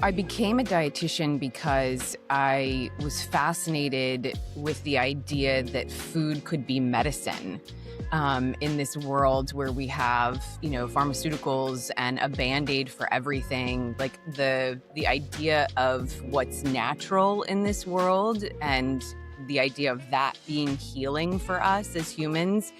I became a dietitian because I was fascinated with the idea that food could be medicine. In this world where we have, pharmaceuticals and a Band-Aid for everything, like the idea of what's natural in this world and the idea of that being healing for us as humans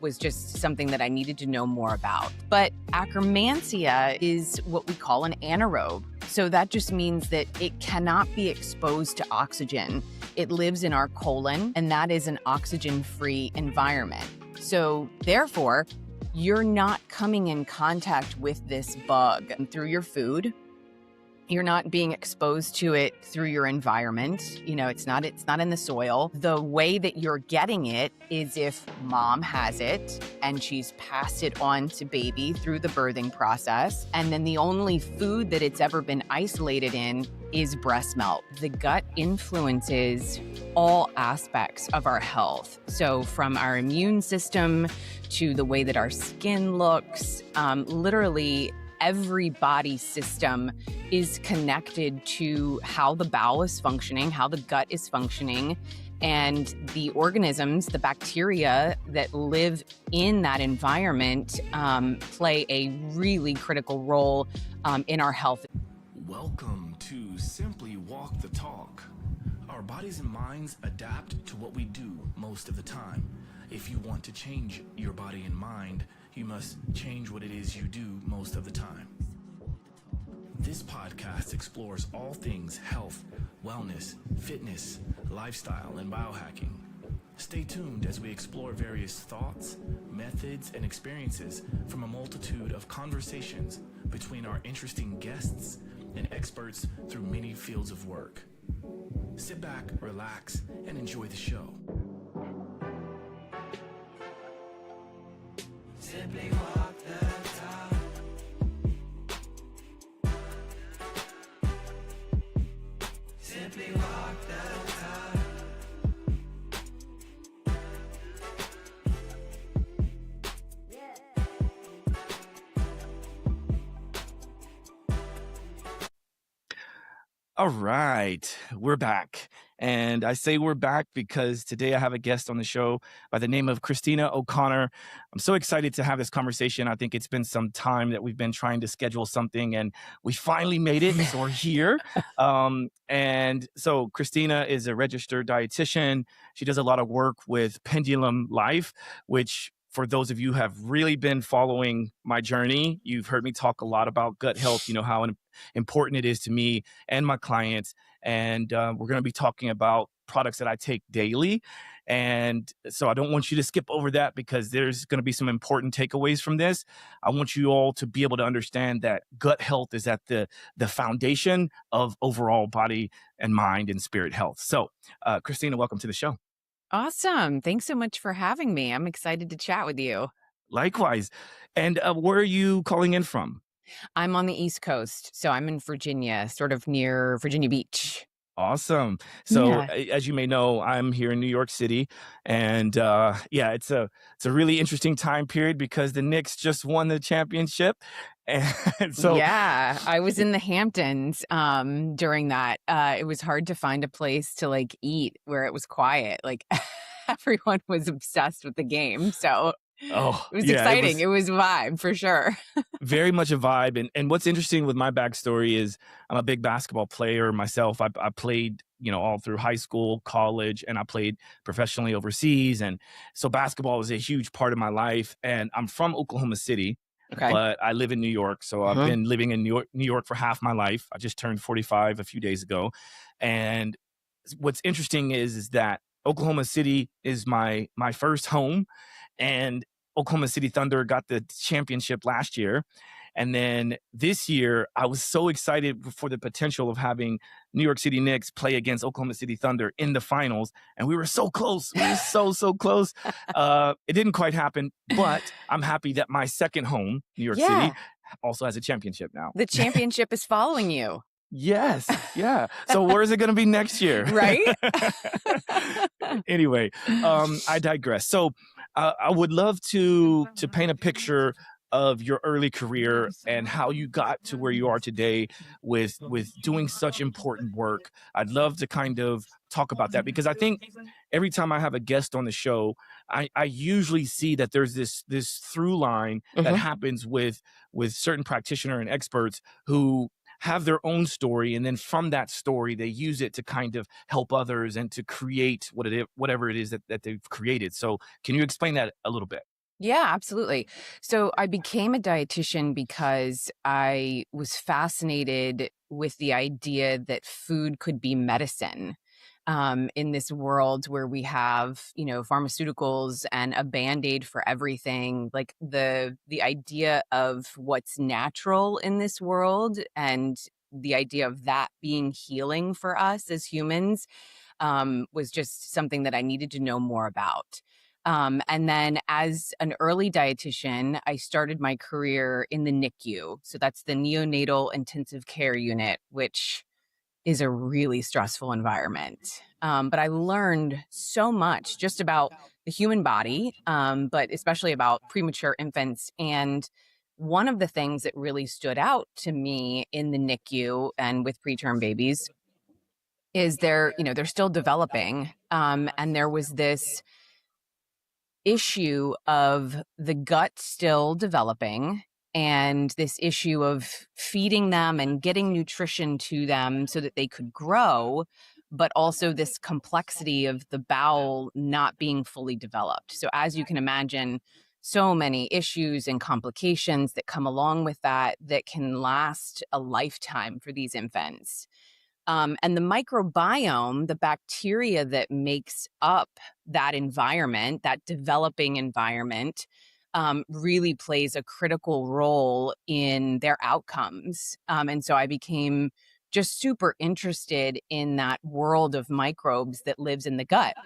was just something that I needed to know more about. But Akkermansia is what we call an anaerobe. So that just means that it cannot be exposed to oxygen. It lives in our colon, and that is an oxygen-free environment. So therefore, you're not coming in contact with this bug through your food. You're not being exposed to it through your environment. It's not in the soil. The way that you're getting it is if mom has it and she's passed it on to baby through the birthing process. And then the only food that it's ever been isolated in is breast milk. The gut influences all aspects of our health. So from our immune system to the way that our skin looks, literally every body system is connected to how the bowel is functioning, how the gut is functioning, and the organisms, the bacteria that live in that environment play a really critical role in our health. Welcome to Simply Walk the Talk. Our bodies and minds adapt to what we do most of the time. If you want to change your body and mind, you must change what it is you do most of the time. This podcast explores all things health, wellness, fitness, lifestyle, and biohacking. Stay tuned as we explore various thoughts, methods, and experiences from a multitude of conversations between our interesting guests and experts through many fields of work. Sit back, relax, and enjoy the show. Simply walk the talk. Simply walk the talk. All right, we're back. And I say we're back because today I have a guest on the show by the name of Christina O'Connor. I'm so excited to have this conversation. I think it's been some time that we've been trying to schedule something, and we finally made it. So we're here. And so Christina is a registered dietitian. She does a lot of work with Pendulum Life, which for those of you who have really been following my journey, you've heard me talk a lot about gut health, how important it is to me and my clients. And we're going to be talking about products that I take daily. And so I don't want you to skip over that because there's going to be some important takeaways from this. I want you all to be able to understand that gut health is at the foundation of overall body and mind and spirit health. So Christina, welcome to the show. Awesome. Thanks so much for having me. I'm excited to chat with you. Likewise. And where are you calling in from? I'm on the East Coast, so I'm in Virginia, sort of near Virginia Beach. Awesome. So Yeah. as you may know, I'm here in New York City, and it's a really interesting time period because the Knicks just won the championship. And so yeah, I was in the Hamptons during that. It was hard to find a place to eat where it was quiet. Everyone was obsessed with the game. So it was exciting. It was a vibe for sure. Very much a vibe. And what's interesting with my backstory is I'm a big basketball player myself. I played, all through high school, college, and I played professionally overseas. And so basketball was a huge part of my life. And I'm from Oklahoma City, but I live in New York. So I've been living in New York for half my life. I just turned 45 a few days ago. And what's interesting is that Oklahoma City is my first home, and Oklahoma City Thunder got the championship last year. And then this year, I was so excited for the potential of having New York City Knicks play against Oklahoma City Thunder in the finals. And we were so close. We were so close. It didn't quite happen, but I'm happy that my second home, New York City, also has a championship now. The championship is following you. Yes. Yeah. So where is it going to be next year? Right? Anyway, I digress. So I would love to paint a picture of your early career and how you got to where you are today with doing such important work. I'd love to kind of talk about that because I think every time I have a guest on the show, I usually see that there's this through line that Hmm. happens with certain practitioner and experts who have their own story, and then from that story they use it to kind of help others and to create whatever it is that they've created. So can you explain that a little bit? Yeah, absolutely. So I became a dietitian because I was fascinated with the idea that food could be medicine. In this world where we have, pharmaceuticals and a band-aid for everything, like the idea of what's natural in this world and the idea of that being healing for us as humans was just something that I needed to know more about. And then as an early dietitian, I started my career in the NICU. So that's the neonatal intensive care unit, which is a really stressful environment. But I learned so much just about the human body, but especially about premature infants. And one of the things that really stood out to me in the NICU and with preterm babies is they're still developing. And there was this issue of the gut still developing and this issue of feeding them and getting nutrition to them so that they could grow, but also this complexity of the bowel not being fully developed. So, as you can imagine, so many issues and complications that come along with that that can last a lifetime for these infants. And the microbiome, the bacteria that makes up that environment, that developing environment, really plays a critical role in their outcomes. And so I became just super interested in that world of microbes that lives in the gut.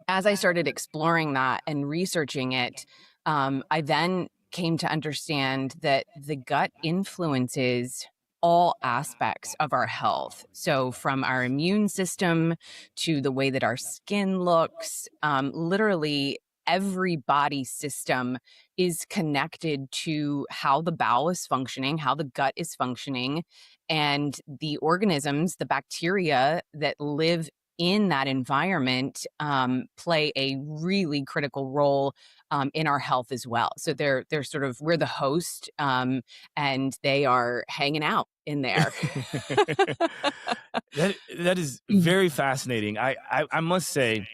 As I started exploring that and researching it, I then came to understand that the gut influences all aspects of our health. So, from our immune system to the way that our skin looks, literally every body system is connected to how the bowel is functioning, how the gut is functioning, and the organisms, the bacteria that live in that environment play a really critical role in our health as well. So they're sort of we're the host, and they are hanging out in there. That is very fascinating. I must say,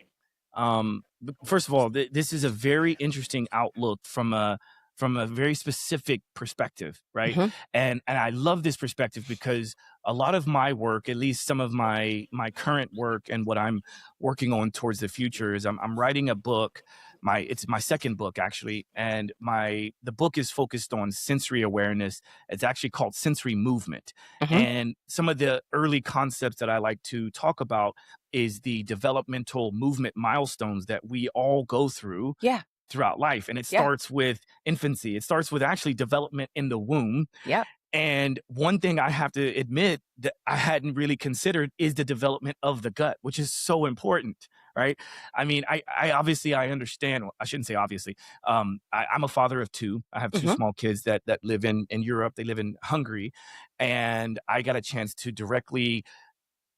first of all, this is a very interesting outlook from a very specific perspective, right? Mhm. And I love this perspective because a lot of my work, at least some of my current work and what I'm working on towards the future is I'm writing a book. It's my second book actually, and the book is focused on sensory awareness. It's actually called Sensory Movement. Mhm. And some of the early concepts that I like to talk about is the developmental movement milestones that we all go through Yeah. throughout life. And it Yeah. starts with infancy. It starts with actually development in the womb. Yep. And one thing I have to admit that I hadn't really considered is the development of the gut, which is so important, right? I mean, I obviously I understand. Well, I shouldn't say obviously. I'm a father of two. I have two Mhm. small kids that live in Europe. They live in Hungary, and I got a chance to directly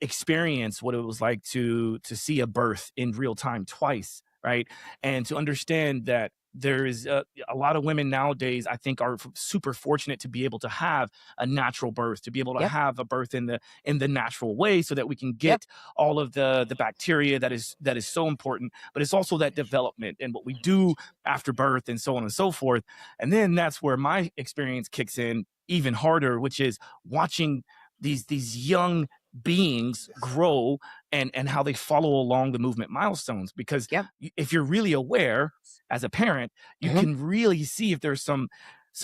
experience what it was like to see a birth in real time twice, right? And to understand that there is a lot of women nowadays, I think, are super fortunate to be able to have a natural birth, to be able to Yep. have a birth in the natural way, so that we can Yep. get all of the bacteria that is so important. But it's also that development and what we do after birth and so on and so forth. And then that's where my experience kicks in even harder, which is watching these young beings grow and how they follow along the movement milestones, because Yep. if you're really aware as a parent, you Mhm. can really see if there's some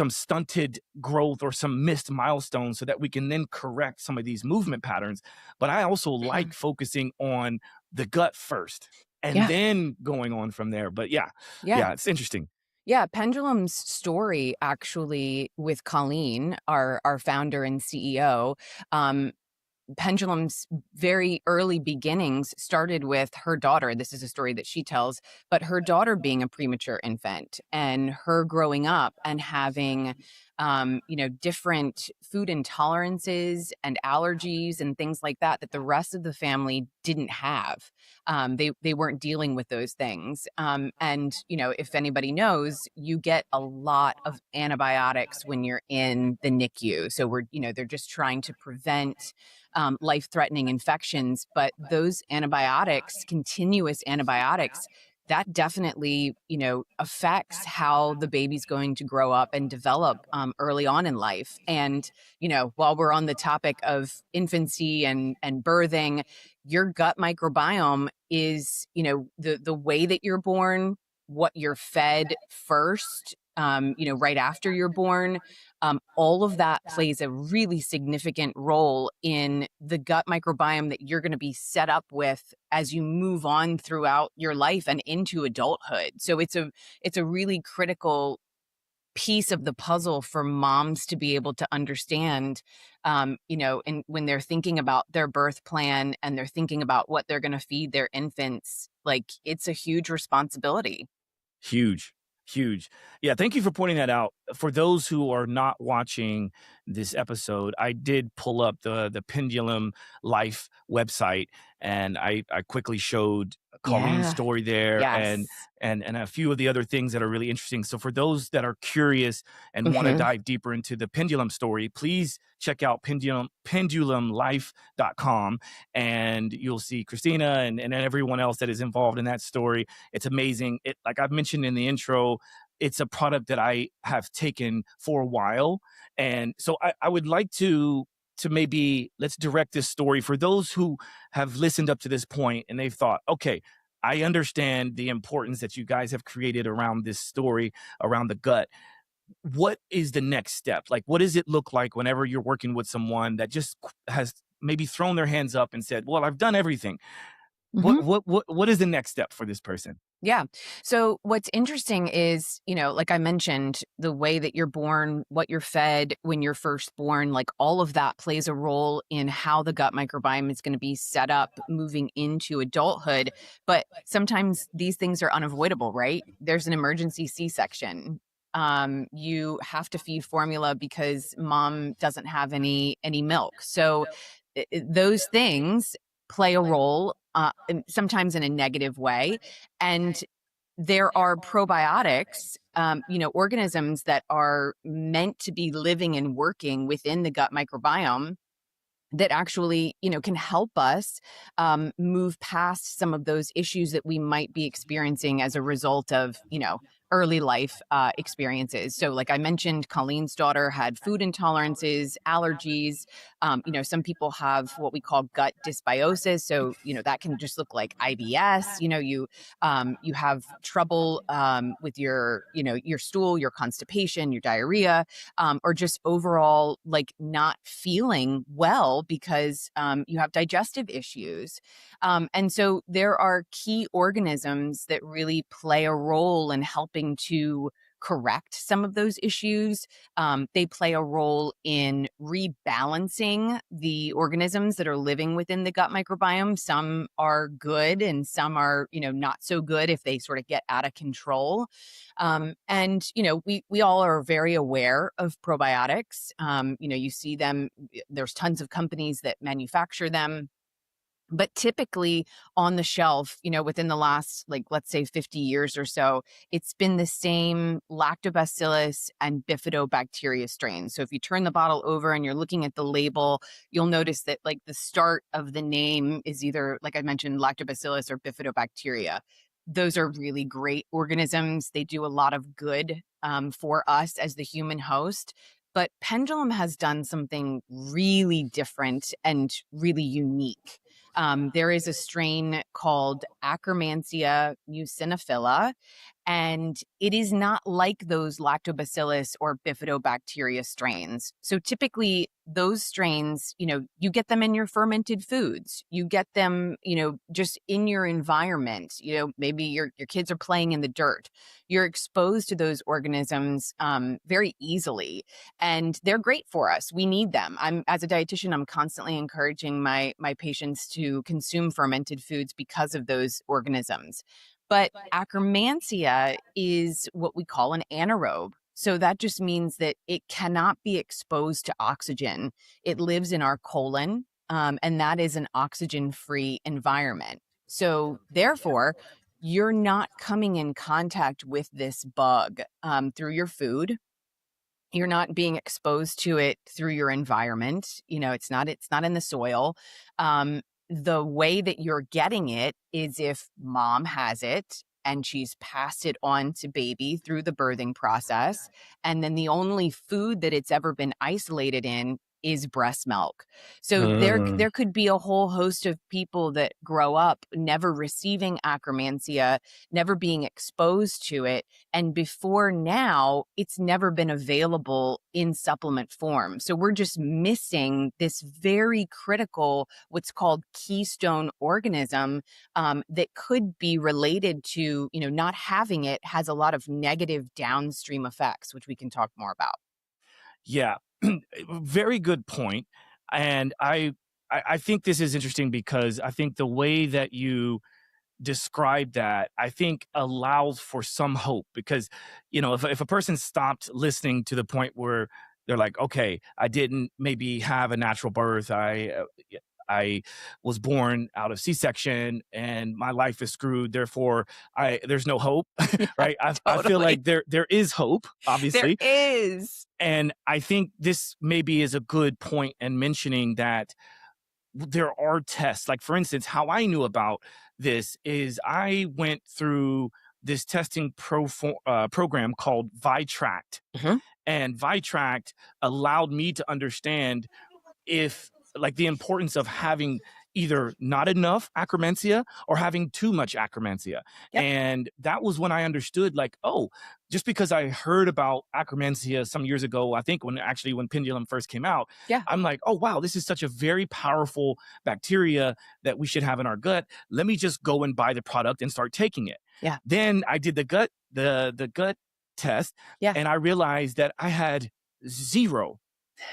stunted growth or some missed milestones, so that we can then correct some of these movement patterns. But I also like focusing on the gut first and Yeah. then going on from there. But yeah, Yeah. yeah, it's interesting. Yeah, Pendulum's story actually with Colleen, our founder and CEO, Pendulum's very early beginnings started with her daughter. This is a story that she tells, but her daughter being a premature infant and her growing up and having, different food intolerances and allergies and things like that that the rest of the family didn't have. They weren't dealing with those things. And if anybody knows, you get a lot of antibiotics when you're in the NICU. So they're just trying to prevent life-threatening infections, but those antibiotics, continuous antibiotics, that definitely, affects how the baby's going to grow up and develop early on in life. And, while we're on the topic of infancy and birthing, your gut microbiome is, the way that you're born, what you're fed first, right after you're born, all of that plays a really significant role in the gut microbiome that you're going to be set up with as you move on throughout your life and into adulthood. So it's a really critical piece of the puzzle for moms to be able to understand, and when they're thinking about their birth plan and they're thinking about what they're going to feed their infants, like it's a huge responsibility. Huge, huge. Yeah, thank you for pointing that out. For those who are not watching this episode, I did pull up the Pendulum Life website, and I quickly showed Colleen's Yeah. story there, and Yes. and a few of the other things that are really interesting. So for those that are curious and want to Hmm. dive deeper into the Pendulum story, please check out pendulumlife.com, and you'll see Christina and everyone else that is involved in that story. It's amazing. It, like I've mentioned in the intro, it's a product that I have taken for a while. And so I would like to maybe let's direct this story for those who have listened up to this point and they've thought, okay, I understand the importance that you guys have created around this story, around the gut. What is the next step? Like, what does it look like whenever you're working with someone that just has maybe thrown their hands up and said, well, I've done everything. What is the next step for this person? Yeah. So what's interesting is, like I mentioned, the way that you're born, what you're fed when you're first born, like all of that plays a role in how the gut microbiome is going to be set up moving into adulthood. But sometimes these things are unavoidable, right? There's an emergency C-section. You have to feed formula because mom doesn't have any milk. So those things play a role, sometimes in a negative way. And there are probiotics, organisms that are meant to be living and working within the gut microbiome that actually, can help us move past some of those issues that we might be experiencing as a result of, early life experiences. So, like I mentioned, Colleen's daughter had food intolerances, allergies. Some people have what we call gut dysbiosis. So, that can just look like IBS. You have trouble with your stool, your constipation, your diarrhea, or just overall like not feeling well because you have digestive issues. And so there are key organisms that really play a role in helping to correct some of those issues. They play a role in rebalancing the organisms that are living within the gut microbiome. Some are good and some are, not so good if they sort of get out of control. And we all are very aware of probiotics. You see them, there's tons of companies that manufacture them. But typically on the shelf, within the last, like, let's say 50 years or so, it's been the same lactobacillus and bifidobacteria strains. So if you turn the bottle over and you're looking at the label, you'll notice that like the start of the name is either, like I mentioned, lactobacillus or bifidobacteria. Those are really great organisms. They do a lot of good for us as the human host. But Pendulum has done something really different and really unique. There is a strain called Akkermansia muciniphila, And it is not like those lactobacillus or bifidobacteria strains. So typically those strains, you get them in your fermented foods. You get them, just in your environment. Maybe your kids are playing in the dirt. You're exposed to those organisms very easily, and they're great for us. We need them. As a dietitian, I'm constantly encouraging my patients to consume fermented foods because of those organisms. But Akkermansia is what we call an anaerobe. So that just means that it cannot be exposed to oxygen. It lives in our colon, and that is an oxygen-free environment. So therefore, you're not coming in contact with this bug through your food. You're not being exposed to it through your environment. It's not in the soil. The way that you're getting it is if mom has it and she's passed it on to baby through the birthing process. And then the only food that it's ever been isolated in is breast milk. So there could be a whole host of people that grow up never receiving Akkermansia, never being exposed to it. And before now, it's never been available in supplement form. So we're just missing this very critical, what's called keystone organism that could be related to, not having it has a lot of negative downstream effects, which we can talk more about. Yeah, very good point. And I think this is interesting because I think the way that you describe that, I think allows for some hope because, if a person stopped listening to the point where they're like, okay, I didn't maybe have a natural birth. I was born out of C-section and my life is screwed. Therefore, there's no hope, right? I feel like there is hope, obviously. There is. And I think this maybe is a good point in mentioning that there are tests. Like, for instance, how I knew about this is I went through this testing program called Vitract. And Vitract allowed me to understand if like the importance of having either not enough Akkermansia or having too much Akkermansia. Yep. And that was when I understood like, oh, just because I heard about Akkermansia some years ago, I think when Pendulum first came out, Yeah. I'm like, oh, wow, this is such a very powerful bacteria that we should have in our gut. Let me just go and buy the product and start taking it. Yeah. Then I did the gut test, and I realized that I had 0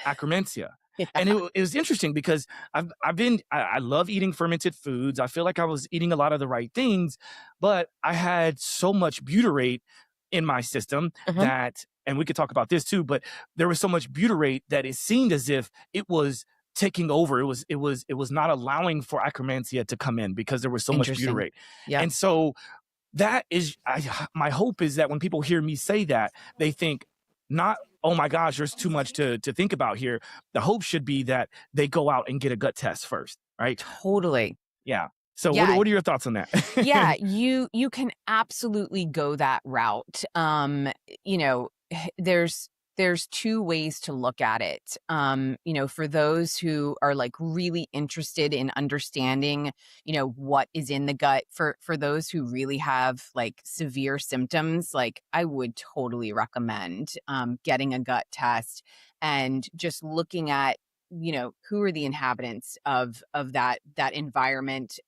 Akkermansia. Yeah. And it was interesting because I love eating fermented foods. I feel like I was eating a lot of the right things, but I had so much butyrate in my system that, and we could talk about this too, but there was so much butyrate that it seemed as if it was taking over. It was not allowing for Akkermansia to come in because there was so much butyrate. Yeah. And so that is, my hope is that when people hear me say that, they think not, oh my gosh, there's too much to think about here. The hope should be that they go out and get a gut test first, right? Totally. Yeah. So what are your thoughts on that? Yeah, you can absolutely go that route. There's two ways to look at it. For those who are like really interested in understanding, what is in the gut, for those who really have like severe symptoms, like I would totally recommend getting a gut test and just looking at, who are the inhabitants of that environment?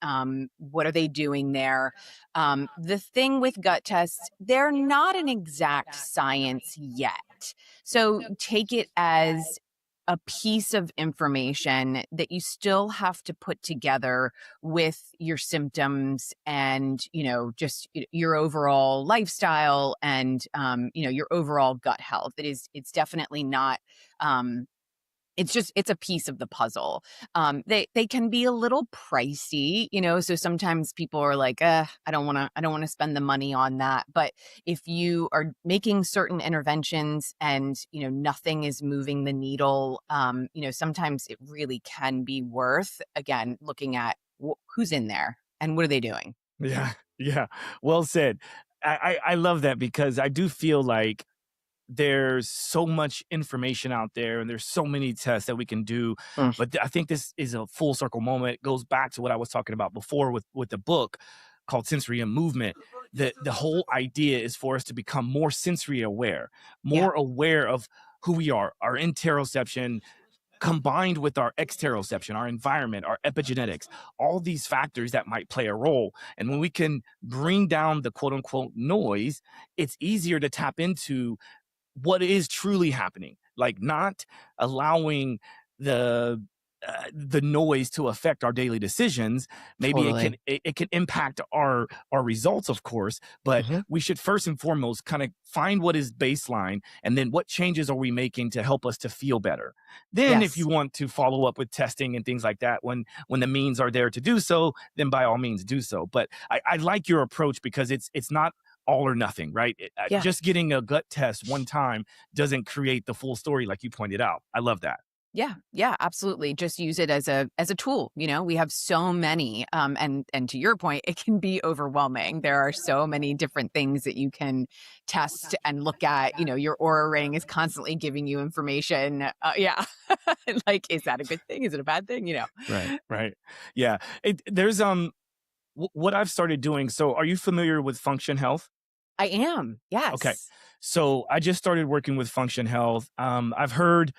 What are they doing there? The thing with gut tests, they're not an exact science yet. So take it as a piece of information that you still have to put together with your symptoms and, just your overall lifestyle and, your overall gut health. It's definitely not, it's a piece of the puzzle. They can be a little pricey, so sometimes people are like, I don't want to spend the money on that. But if you are making certain interventions and, nothing is moving the needle, sometimes it really can be worth, again, looking at who's in there and what are they doing? Yeah. Yeah. Well said. I love that because I do feel like there's so much information out there and there's so many tests that we can do. But I think this is a full circle moment. It goes back to what I was talking about before with the book called Sensory and Movement, the whole idea is for us to become more sensory aware, Yeah, more aware of who we are, our interoception combined with our exteroception, our environment, our epigenetics, all these factors that might play a role. And when we can bring down the quote unquote noise, it's easier to tap into what is truly happening, like not allowing the the noise to affect our daily decisions. Maybe totally. it can impact our results, of course, but Hmm. we should first and foremost kind of find what is baseline, and then what changes are we making to help us to feel better. Then if you Yes. want to follow up with testing and things like that, when the means are there to do so, then by all means do so. But I like your approach because it's not all or nothing, right? Yeah. Just getting a gut test one time doesn't create the full story, like you pointed out. I love that. Yeah, yeah, absolutely. Just use it as a tool. You know, we have so many, and to your point, it can be overwhelming. There are so many different things that you can test and look at. You know, your aura ring is constantly giving you information. Yeah, like, is that a good thing? Is it a bad thing? You know, Right, right. Yeah. There's what I've started doing. So, are you familiar with Function Health? I am. Okay. Yes. So, I just started working with Function Health. I've heard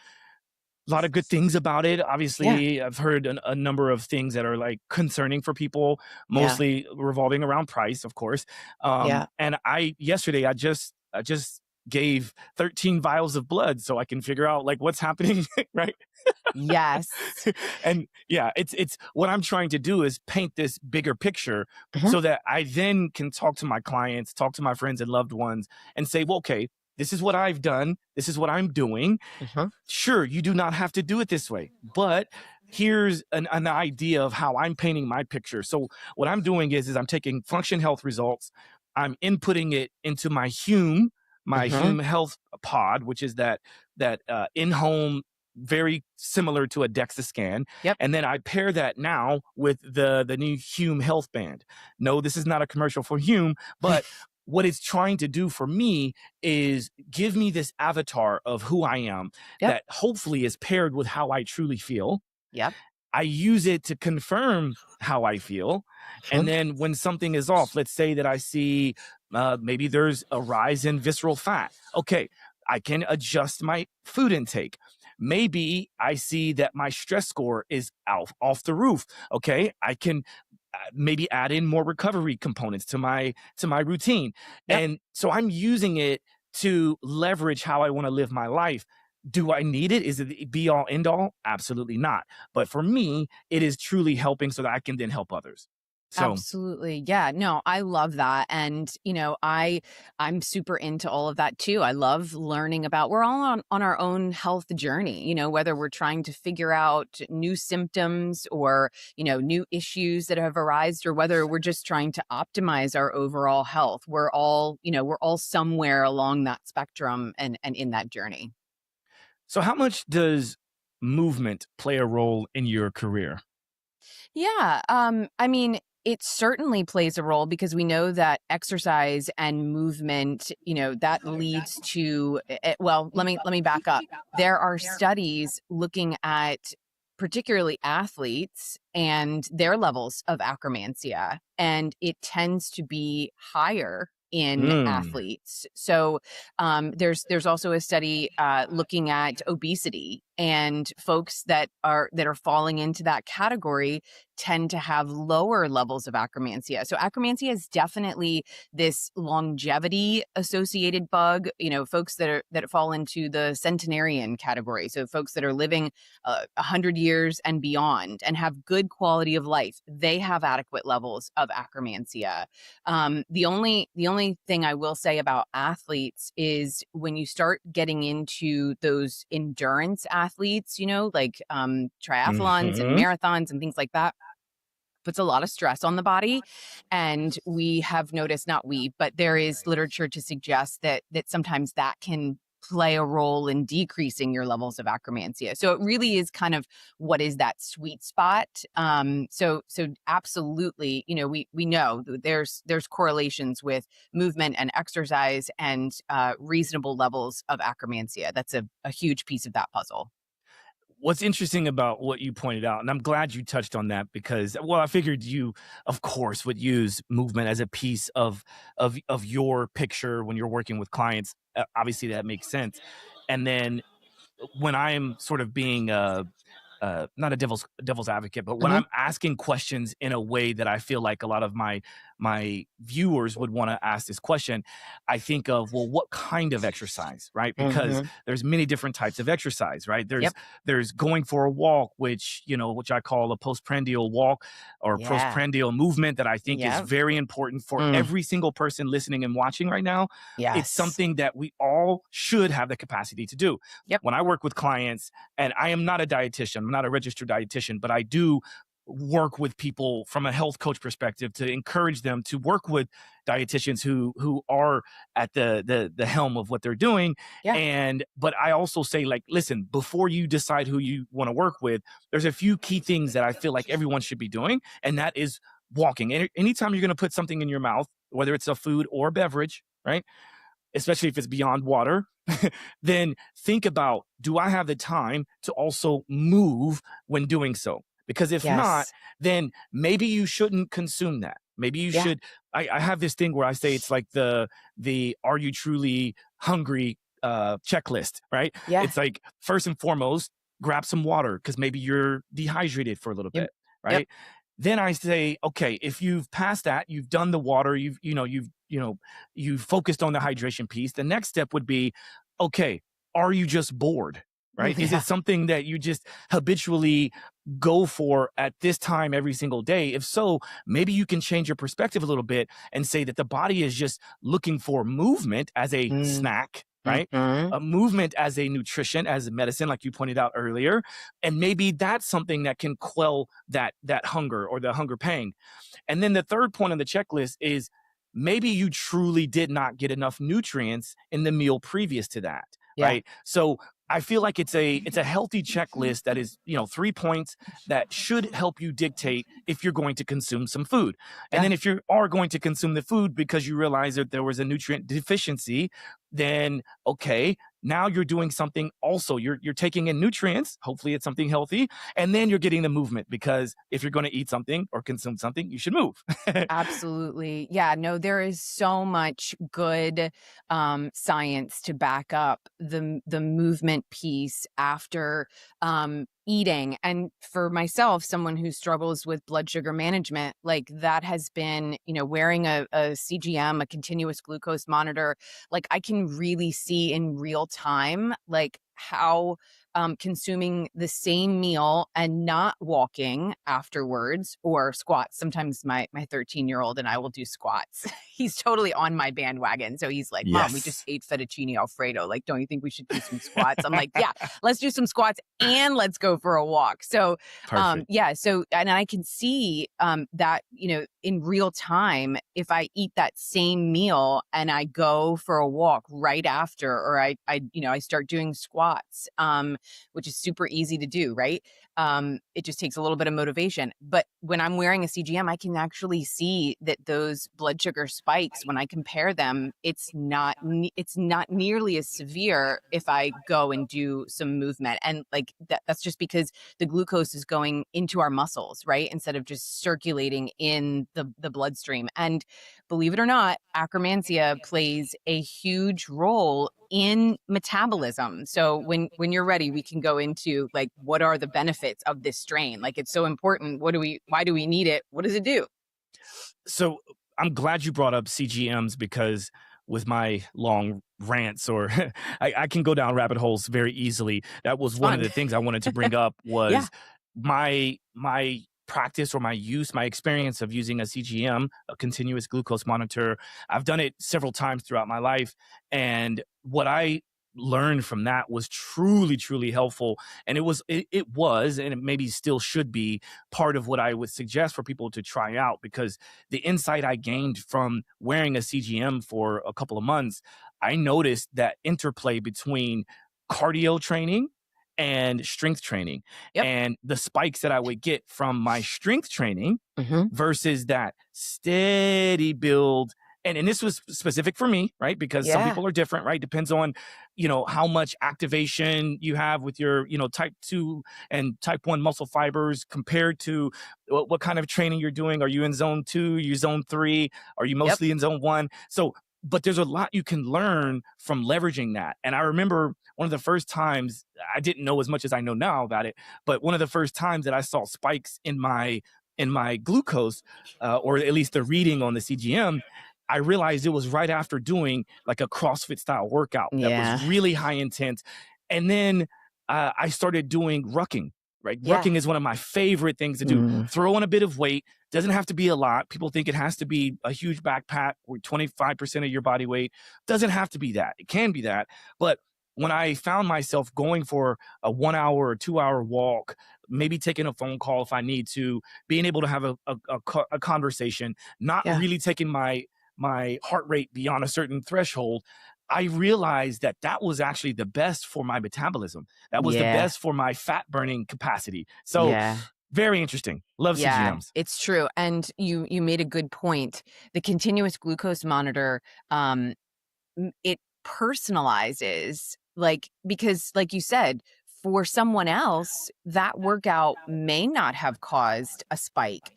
a lot of good things about it. Yeah. Obviously, I've heard a number of things that are like concerning for people, Yeah. mostly revolving around price, of course. Yeah. And yesterday I just gave 13 vials of blood so I can figure out like what's happening, right? Yes. And yeah, it's what I'm trying to do is paint this bigger picture Mhm. so that I then can talk to my clients, talk to my friends and loved ones and say, well, okay, this is what I've done. This is what I'm doing. Mhm. Sure, you do not have to do it this way, but here's an idea of how I'm painting my picture. So what I'm doing is I'm taking Function Health results, I'm inputting it into my Mhm. Hume Health pod, which is that in-home, very similar to a DEXA scan, Yep. and then I pair that now with the new Hume Health band. No, this is not a commercial for Hume, but what it's trying to do for me is give me this avatar of who I am Yep. that hopefully is paired with how I truly feel. Yep. I use it to confirm how I feel. And Mhm. then when something is off, let's say that I see maybe there's a rise in visceral fat. Okay, I can adjust my food intake. Maybe I see that my stress score is off the roof. Okay, I can maybe add in more recovery components to my routine. Yep. And so I'm using it to leverage how I want to live my life. Do I need it? Is it the be all end all? Absolutely not. But for me, it is truly helping so that I can then help others. So, Absolutely. Yeah. No, I love that. And, you know, I'm super into all of that too. I love learning about we're all on our own health journey, you know, whether we're trying to figure out new symptoms or, you know, new issues that have arisen or whether we're just trying to optimize our overall health. We're all, you know, we're all somewhere along that spectrum and in that journey. so how much does movement play a role in your career? Yeah, I mean, it certainly plays a role because we know that exercise and movement, you know, that leads to well, let me back up. There are studies looking at particularly athletes and their levels of Akkermansia, and it tends to be higher in Mm, athletes. So there's also a study looking at obesity and folks that are falling into that category tend to have lower levels of Akkermansia. So Akkermansia is definitely this longevity associated bug. You know, folks that fall into the centenarian category. So folks that are living 100 years and beyond and have good quality of life, they have adequate levels of Akkermansia. The only thing I will say about athletes is when you start getting into those endurance athletes, you know, like triathlons and mhm. marathons and things like that, puts a lot of stress on the body. And we have noticed, not we, but there is literature to suggest that sometimes that can play a role in decreasing your levels of Akkermansia. So it really is kind of what is that sweet spot. So absolutely, you know, we know that there's correlations with movement and exercise and reasonable levels of Akkermansia. That's a huge piece of that puzzle. what's interesting about what you pointed out, and I'm glad you touched on that because, well, I figured you, of course, would use movement as a piece of your picture when you're working with clients. Obviously, that makes sense. And then when I'm sort of being not a devil's advocate, but when Hmm. I'm asking questions in a way that I feel like a lot of my viewers would want to ask this question, I think of, well, what kind of exercise, right? Because Hmm. there's many different types of exercise, right? There's Yep. there's going for a walk, which I call a postprandial walk or Yeah. postprandial movement that I think is Yep. very important for Mm. every single person listening and watching right now. It's Yes. something that we all should have the capacity to do. Yep. When I work with clients, and I am not a dietitian, I'm not a registered dietitian, but I do work with people from a health coach perspective to encourage them to work with dietitians who are at the helm of what they're doing. Yeah. But I also say, like, listen, before you decide who you want to work with, there's a few key things that I feel like everyone should be doing, and that is walking. Anytime you're going to put something in your mouth, whether it's a food or a beverage, right? Especially if it's beyond water, then think about, do I have the time to also move when doing so? Because if not, Yes. then maybe you shouldn't consume that. Maybe you Yeah. should. I have this thing where I say it's like the are you truly hungry checklist, right? Yeah. It's like, first and foremost, grab some water because maybe you're dehydrated for a little Yep. bit, Yep. right? Then I say, okay, if you've passed that, you've done the water, you've focused on the hydration piece. The next step would be, okay, are you just bored? Right? Is Yeah. it something that you just habitually go for at this time every single day? If so, maybe you can change your perspective a little bit and say that the body is just looking for movement as a Mm. snack, right? Hmm. A movement as a nutrition, as a medicine, like you pointed out earlier. And maybe that's something that can quell that hunger or the hunger pang. And then the third point on the checklist is, maybe you truly did not get enough nutrients in the meal previous to that, Yeah. right? So I feel like it's a healthy checklist that is, 3 points that should help you dictate if you're going to consume some food. And Yeah. then if you are going to consume the food because you realize that there was a nutrient deficiency, then okay, now you're doing something also. You're taking in nutrients, hopefully it's something healthy, and then you're getting the movement, because if you're going to eat something or consume something, you should move. Absolutely. Yeah, no, there is so much good science to back up the movement piece after eating. And for myself, someone who struggles with blood sugar management, like that has been, wearing a CGM, a continuous glucose monitor, like I can really see in real time, like how consuming the same meal and not walking afterwards or squats. Sometimes my 13-year-old and I will do squats. He's totally on my bandwagon. So he's like, Mom, we just Yes. ate fettuccine Alfredo. Like, don't you think we should do some squats? I'm like, yeah, let's do some squats and let's go for a walk. So Perfect. yeah, so and I can see that, in real time, if I eat that same meal and I go for a walk right after, or I start doing squats, which is super easy to do, right? It just takes a little bit of motivation. But when I'm wearing a CGM, I can actually see that those blood sugar spikes, when I compare them, it's not nearly as severe if I go and do some movement. And like that's just because the glucose is going into our muscles, right? Instead of just circulating in the bloodstream. And believe it or not, Akkermansia plays a huge role in metabolism. So when you're ready, we can go into like, what are the benefits of this strain? Like, it's so important. Why do we need it? What does it do? So I'm glad you brought up CGMs, because with my long rants, or I can go down rabbit holes very easily. That was It's one of fun. the things I wanted to bring up Yeah. was my practice, or my experience of using a CGM, a continuous glucose monitor. I've done it several times throughout my life. And what I learned from that was truly, truly helpful. And it was, and it maybe still should be, part of what I would suggest for people to try out, because the insight I gained from wearing a CGM for a couple of months, I noticed that interplay between cardio training and strength training, Yep. and the spikes that I would get from my strength training Hmm. versus that steady build. And this was specific for me, right? Because some Yeah. people are different, right? Depends on how much activation you have with your, type 2 and type 1 muscle fibers compared to what kind of training you're doing. Are you in zone 2? Are you zone 3? Are you Yep. mostly in zone 1? So, but there's a lot you can learn from leveraging that. And I remember one of the first times, I didn't know as much as I know now about it, but one of the first times that I saw spikes in my glucose, or at least the reading on the CGM, I realized it was right after doing like a CrossFit style workout that was Yeah. really high intense. And then I started doing rucking, right? Yeah. Rucking is one of my favorite things to do. Mm. Throw on a bit of weight. Doesn't have to be a lot. People think it has to be a huge backpack or 25% of your body weight. Doesn't have to be that. It can be that. But when I found myself going for a 1 hour or 2 hour walk, maybe taking a phone call if I need to, being able to have a conversation, not Yeah. really taking my heart rate beyond a certain threshold, I realized that that was actually the best for my metabolism. That was the Yeah. best for my fat burning capacity. So Yeah. very interesting. Love Yeah, CGMs. it's true. And you made a good point. The continuous glucose monitor, it personalizes, like, because like you said, for someone else that workout may not have caused a spike.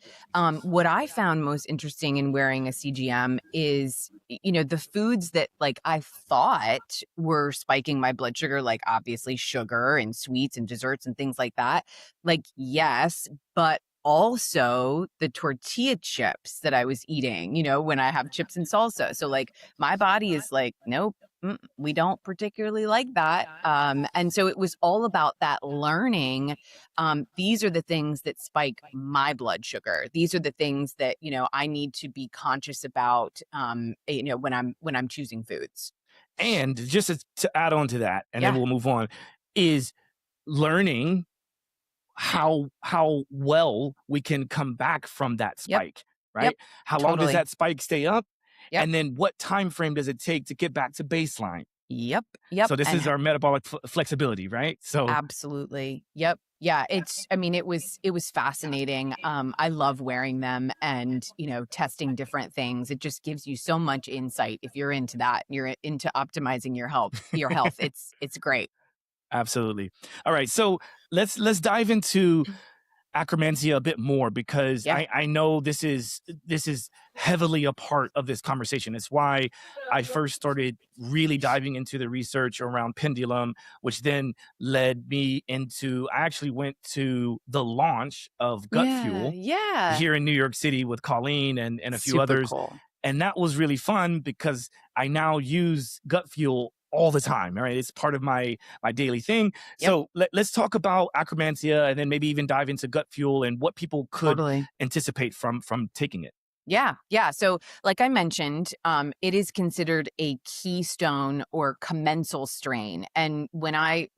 What I found most interesting in wearing a CGM is, the foods that like I thought were spiking my blood sugar, like obviously sugar and sweets and desserts and things like that, like, yes, but also the tortilla chips that I was eating, when I have chips and salsa. So like my body is like, nope, we don't particularly like that. And so it was all about that learning. These are the things that spike my blood sugar. These are the things that, I need to be conscious about, when I'm choosing foods. And just to add on to that, and then Yeah. we'll move on, is learning how well we can come back from that Yep. spike, Yep. right? How long does Totally. that spike stay up? Yep. And then what time frame does it take to get back to baseline? Yep. Yep. So this And is our metabolic flexibility, right? So absolutely. Yep. Yeah, it was fascinating. I love wearing them and, testing different things. It just gives you so much insight if you're into that. You're into optimizing your health. It's great. absolutely. All right. So let's dive into Akkermansia a bit more, because Yeah. I know this is heavily a part of this conversation. It's why I first started really diving into the research around Pendulum, which then led me into, I actually went to the launch of Gut Yeah. Fuel Yeah. here in New York City with Colleen and a few Super others. cool. And that was really fun because I now use Gut Fuel all the time. All right. It's part of my daily thing. Yep. So let's talk about Akkermansia and then maybe even dive into Gut Fuel and what people could Totally. anticipate from taking it. Yeah, yeah. So, like I mentioned, it is considered a keystone or commensal strain. And when I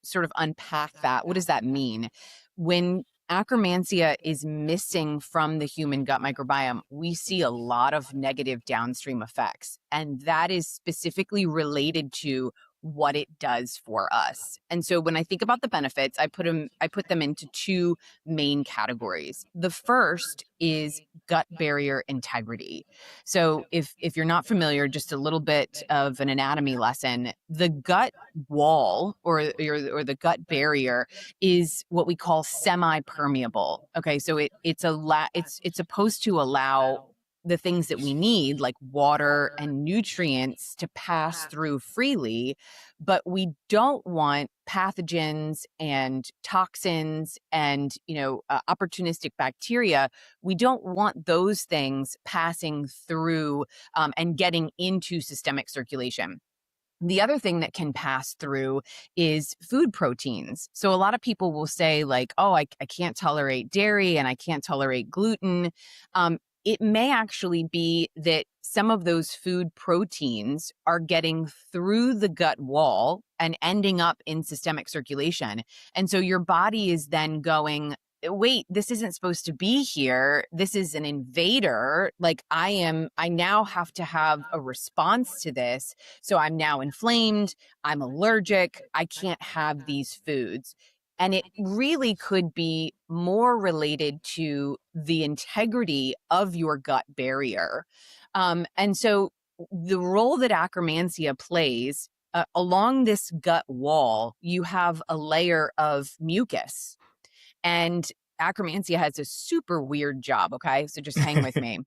sort of unpack that, what does that mean? When Akkermansia is missing from the human gut microbiome, we see a lot of negative downstream effects, and that is specifically related to what it does for us. And so when I think about the benefits, I put them into two main categories. The first is gut barrier integrity. So if you're not familiar, just a little bit of an anatomy lesson, the gut wall or the gut barrier is what we call semi-permeable. Okay, so it's supposed to allow the things that we need, like water and nutrients, to pass through freely, but we don't want pathogens and toxins and opportunistic bacteria. We don't want those things passing through and getting into systemic circulation. The other thing that can pass through is food proteins. So a lot of people will say like, oh, I can't tolerate dairy and I can't tolerate gluten. It may actually be that some of those food proteins are getting through the gut wall and ending up in systemic circulation. And so your body is then going, wait, this isn't supposed to be here. This is an invader. Like I now have to have a response to this. So I'm now inflamed. I'm allergic. I can't have these foods. And it really could be more related to the integrity of your gut barrier. And so the role that Akkermansia plays along this gut wall, you have a layer of mucus. And Akkermansia has a super weird job, okay? So just hang with me.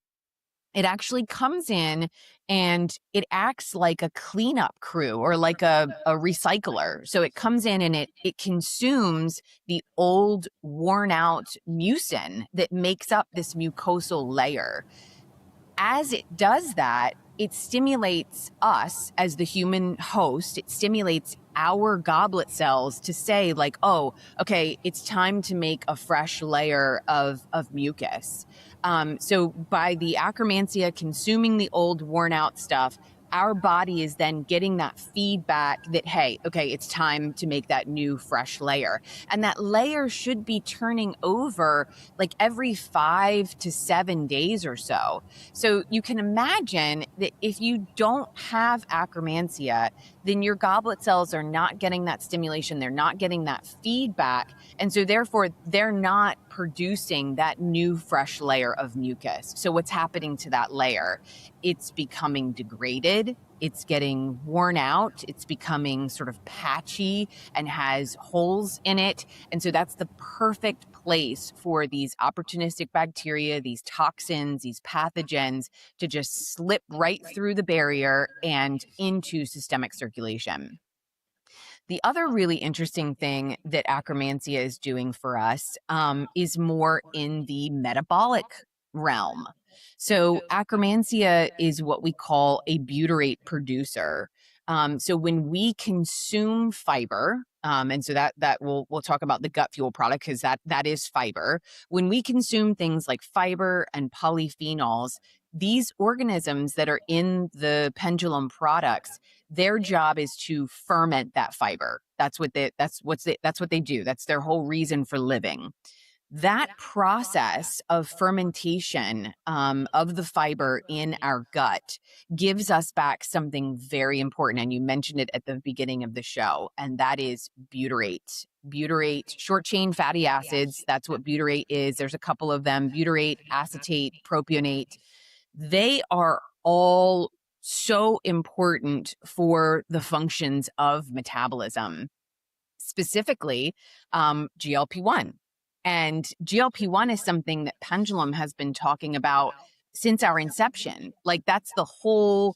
It actually comes in and it acts like a cleanup crew or like a recycler. So it comes in and it consumes the old, worn out mucin that makes up this mucosal layer. As it does that, it stimulates us as the human host. It stimulates our goblet cells to say like, oh, okay, it's time to make a fresh layer of mucus. So by the Akkermansia consuming the old worn out stuff, our body is then getting that feedback that, hey, okay, it's time to make that new fresh layer. And that layer should be turning over like every 5 to 7 days or so. So you can imagine that if you don't have Akkermansia, then your goblet cells are not getting that stimulation. They're not getting that feedback. And so therefore, they're not producing that new fresh layer of mucus. So what's happening to that layer? It's becoming degraded. It's getting worn out. It's becoming sort of patchy and has holes in it. And so that's the perfect place for these opportunistic bacteria, these toxins, these pathogens to just slip right through the barrier and into systemic circulation. The other really interesting thing that Akkermansia is doing for us is more in the metabolic realm. So Akkermansia is what we call a butyrate producer. So when we consume fiber, and so that we'll talk about the gut fuel product because that is fiber. When we consume things like fiber and polyphenols, these organisms that are in the Pendulum products, their job is to ferment that fiber. That's what they do. That's their whole reason for living. That process of fermentation of the fiber in our gut gives us back something very important. And you mentioned it at the beginning of the show, and that is butyrate. Butyrate, short chain fatty acids. That's what butyrate is. There's a couple of them: butyrate, acetate, propionate. They are all so important for the functions of metabolism, specifically GLP-1. And GLP-1 is something that Pendulum has been talking about since our inception. Like that's the whole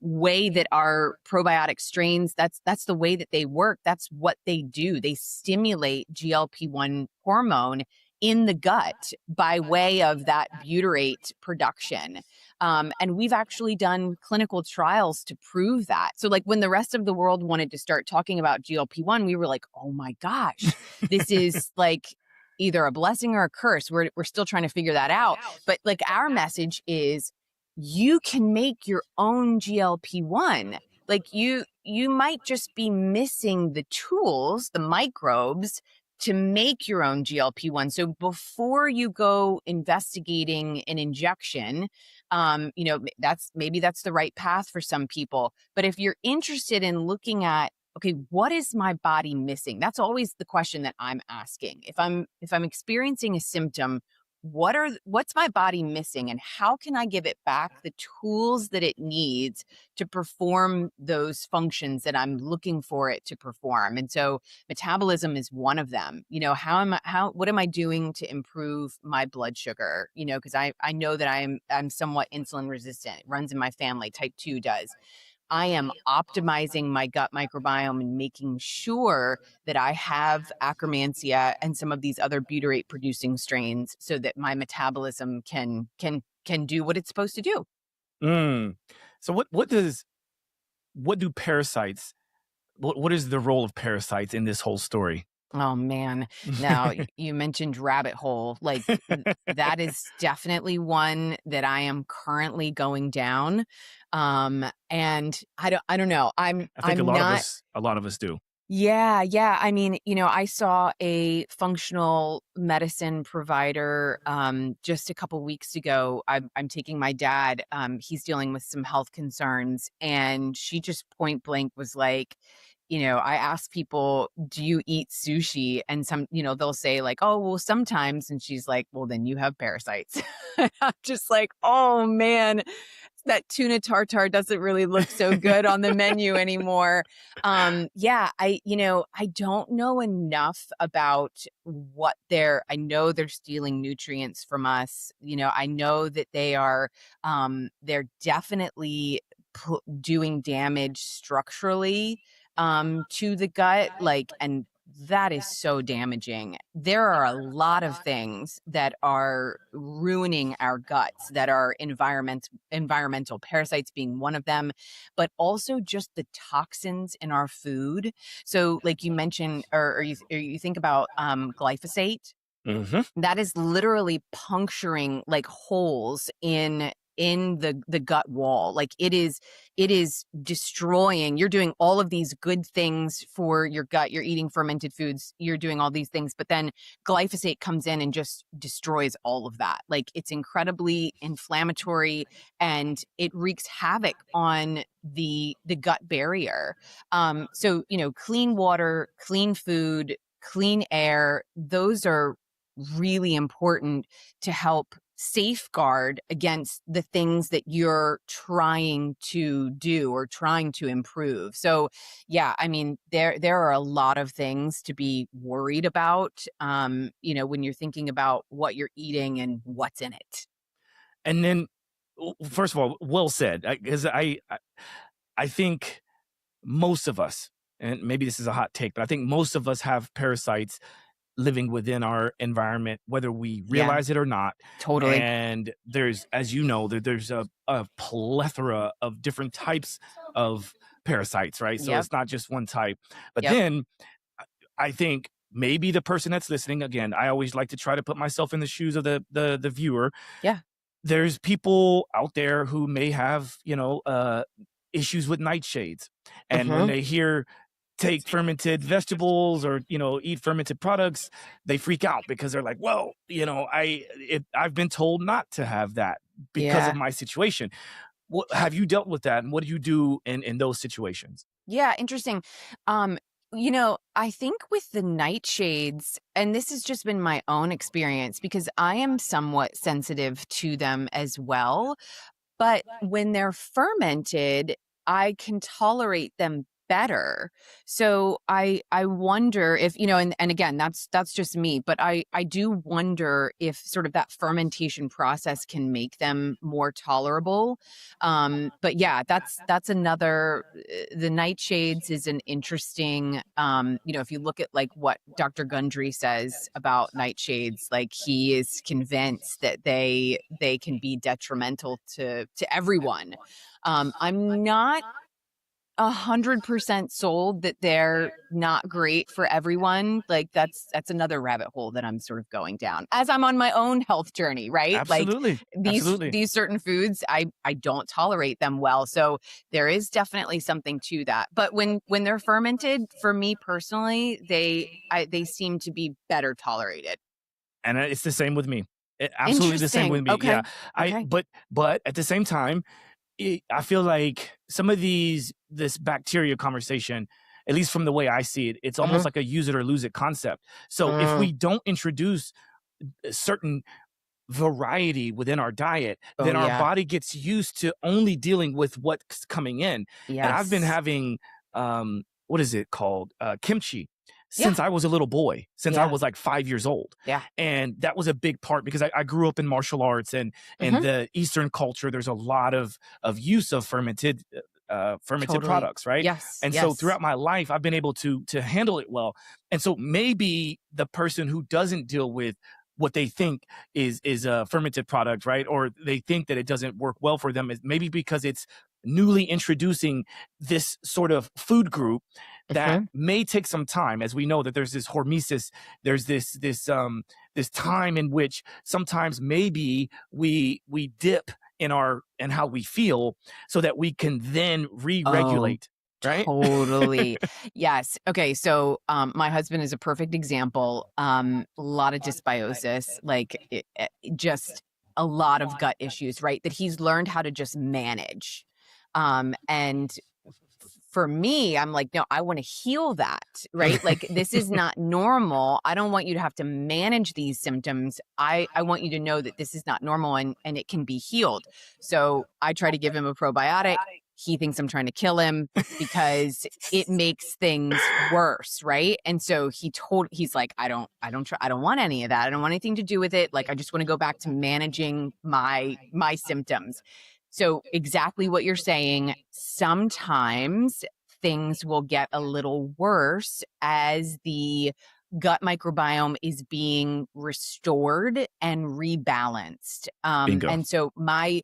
way that our probiotic strains, that's the way that they work. That's what they do. They stimulate GLP-1 hormone in the gut by way of that butyrate production. And we've actually done clinical trials to prove that. So like when the rest of the world wanted to start talking about GLP-1, we were like, oh my gosh, this is like either a blessing or a curse. We're still trying to figure that out. But like our message is you can make your own GLP-1. Like you might just be missing the tools, the microbes, to make your own GLP-1. So before you go investigating an injection, that's the right path for some people. But if you're interested in looking at, okay, what is my body missing? That's always the question that I'm asking. If I'm experiencing a symptom, what's my body missing, and how can I give it back the tools that it needs to perform those functions that I'm looking for it to perform? And so metabolism is one of them. What am I doing to improve my blood sugar? Because I know that I'm somewhat insulin resistant. It runs in my family. Type 2 does. I am optimizing my gut microbiome and making sure that I have Akkermansia and some of these other butyrate producing strains so that my metabolism can do what it's supposed to do. So what do parasites, what is the role of parasites in this whole story? Oh man. Now you mentioned rabbit hole. Like that is definitely one that I am currently going down. And I don't know. I think a lot of us do. Yeah. I mean, I saw a functional medicine provider just a couple weeks ago. I'm taking my dad. He's dealing with some health concerns, and she just point blank was like, I ask people, do you eat sushi? And some, they'll say like, oh, well, sometimes. And she's like, well, then you have parasites. I'm just like, oh man. that tuna tartare doesn't really look so good on the menu anymore. Yeah, I don't know enough about I know they're stealing nutrients from us. I know that they're definitely doing damage structurally to the gut, and that is so damaging. There are a lot of things that are ruining our guts that are environmental, parasites being one of them, but also just the toxins in our food. So like you mentioned, or you think about glyphosate, Hmm. that is literally puncturing like holes in the gut wall. Like it is destroying. You're doing all of these good things for your gut. You're eating fermented foods, you're doing all these things, but then glyphosate comes in and just destroys all of that. Like it's incredibly inflammatory, and it wreaks havoc on the gut barrier. So clean water, clean food, clean air, those are really important to help safeguard against the things that you're trying to do or trying to improve. So yeah, I mean, there are a lot of things to be worried about, when you're thinking about what you're eating and what's in it. And then, first of all, well said, because I think most of us, and maybe this is a hot take, but I think most of us have parasites living within our environment, whether we Yeah, realize it or not. totally. And there's, as you know, there's a plethora of different types of parasites, right? So Yep. it's not just one type. But Yep. then I think maybe the person that's listening, again, I always like to try to put myself in the shoes of the viewer. Yeah. There's people out there who may have, issues with nightshades. And when Hmm. they hear take fermented vegetables or, eat fermented products, they freak out because they're like, well, I've been told not to have that because of Yeah. my situation. What have you dealt with that? And what do you do in those situations? Yeah, interesting. I think with the nightshades, and this has just been my own experience because I am somewhat sensitive to them as well. But when they're fermented, I can tolerate them better. So I wonder if, and again, that's just me, but I do wonder if sort of that fermentation process can make them more tolerable. But yeah, that's another the nightshades is an interesting if you look at like what Dr. Gundry says about nightshades, like he is convinced that they can be detrimental to everyone. I'm not 100% sold that they're not great for everyone. Like that's another rabbit hole that I'm sort of going down as I'm on my own health journey, right? Like Absolutely. these Absolutely. these certain foods, I don't tolerate them well. So there is definitely something to that. But when they're fermented, for me personally, they seem to be better tolerated. And it's the same with me. Absolutely the same with Interesting. me. Yeah. Okay. Okay. But at the same time, I feel like some of this bacteria conversation, at least from the way I see it, it's almost Hmm. like a use it or lose it concept. So if we don't introduce a certain variety within our diet, Oh then our yeah. body gets used to only dealing with what's coming in. And I've been Yes. having what is it called? Kimchi Yeah. since I was a little boy, since I Yeah. was like 5 years old. Yeah. And that was a big part because I grew up in martial arts and Hmm. the Eastern culture, there's a lot of use of fermented Totally. products, right? Yes. And so Yes. throughout my life, I've been able to handle it well. And so maybe the person who doesn't deal with what they think is a fermented product, right? Or they think that it doesn't work well for them is maybe because it's newly introducing this sort of food group that Hmm. may take some time. As we know that there's this hormesis, there's this time in which sometimes maybe we dip in how we feel so that we can then Oh, re-regulate, right? totally. Yes. Okay. So, my husband is a perfect example. A lot of dysbiosis, like just a lot of gut issues, right? That he's learned how to just manage. And for me, I'm like, no, I want to heal that, right? Like, this is not normal. I don't want you to have to manage these symptoms. I want you to know that this is not normal and it can be healed. So I try to give him a probiotic. He thinks I'm trying to kill him because it makes things worse, right? And so he's like, I don't want any of that. I don't want anything to do with it. Like, I just want to go back to managing my symptoms. So exactly what you're saying, sometimes things will get a little worse as the gut microbiome is being restored and rebalanced. Bingo. And so my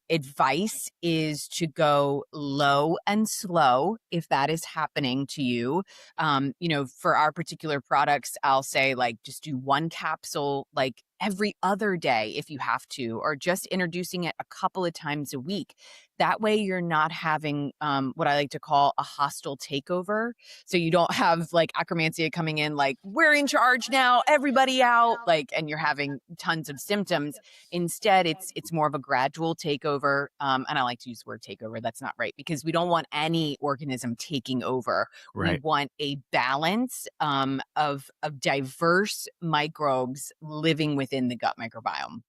advice is to go low and slow if that is happening to you. For our particular products, I'll say like just do one capsule like every other day if you have to, or just introducing it a couple of times a week. That way you're not having what I like to call a hostile takeover. So you don't have like Akkermansia coming in like, we're in charge now, everybody out, like, and you're having tons of symptoms. Instead, it's more of a gradual takeover. And I like to use the word takeover. That's not right, because we don't want any organism taking over. Right. We want a balance of diverse microbes living within the gut microbiome.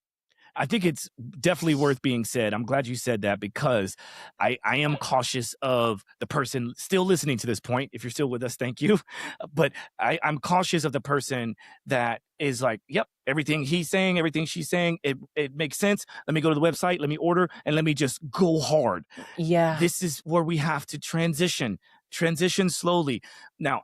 I think it's definitely worth being said. I'm glad you said that, because I am cautious of the person still listening to this point. If you're still with us, thank you. But I'm cautious of the person that is like, yep, everything he's saying, everything she's saying, it makes sense. Let me go to the website, let me order, and let me just go hard. Yeah. This is where we have to transition slowly. Now,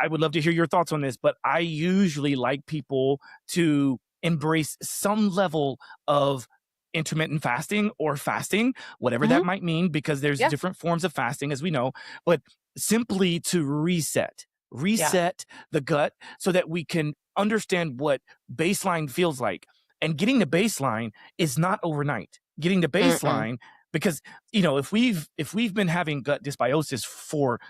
I would love to hear your thoughts on this, but I usually like people to embrace some level of intermittent fasting or fasting, whatever that might mean, because there's different forms of fasting, as we know, but simply to reset the gut so that we can understand what baseline feels like. And getting the baseline is not overnight. Getting the baseline, because if we've been having gut dysbiosis for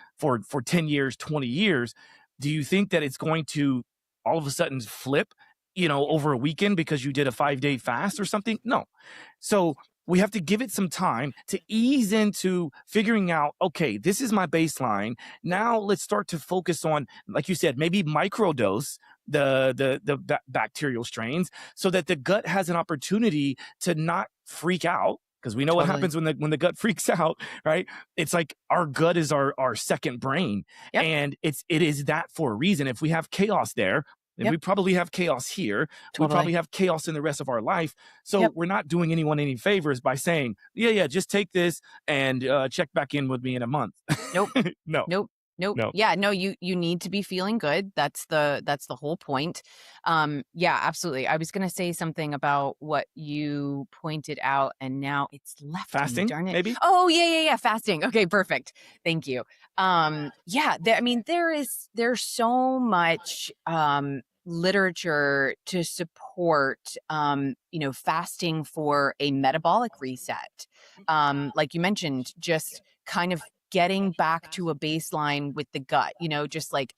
10 years, 20 years, do you think that it's going to all of a sudden flip over a weekend because you did a 5-day fast or something? No. So we have to give it some time to ease into figuring out, okay, this is my baseline. Now let's start to focus on, like you said, maybe microdose the bacterial strains so that the gut has an opportunity to not freak out. Because we know what happens when the gut freaks out, right? It's like our gut is our second brain. And it is that for a reason. If we have chaos there, then we probably have chaos here. We probably have chaos in the rest of our life. So we're not doing anyone any favors by saying, just take this and check back in with me in a month. Nope. No. Nope. No. Yeah, no, you need to be feeling good. That's the whole point. Yeah, absolutely. I was going to say something about what you pointed out and now it's left fasting, me, darn it. Maybe? Oh, yeah, fasting. Okay, perfect. Thank you. There's so much literature to support fasting for a metabolic reset. Like you mentioned, just kind of getting back to a baseline with the gut, just like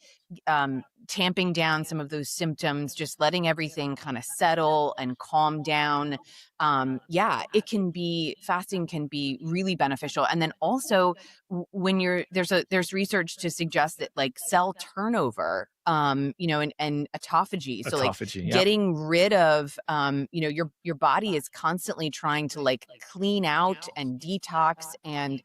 tamping down some of those symptoms, just letting everything kind of settle and calm down. Fasting can be really beneficial. And then also when there's research to suggest that like cell turnover, and autophagy. So like getting rid of, your body is constantly trying to like clean out and detox and,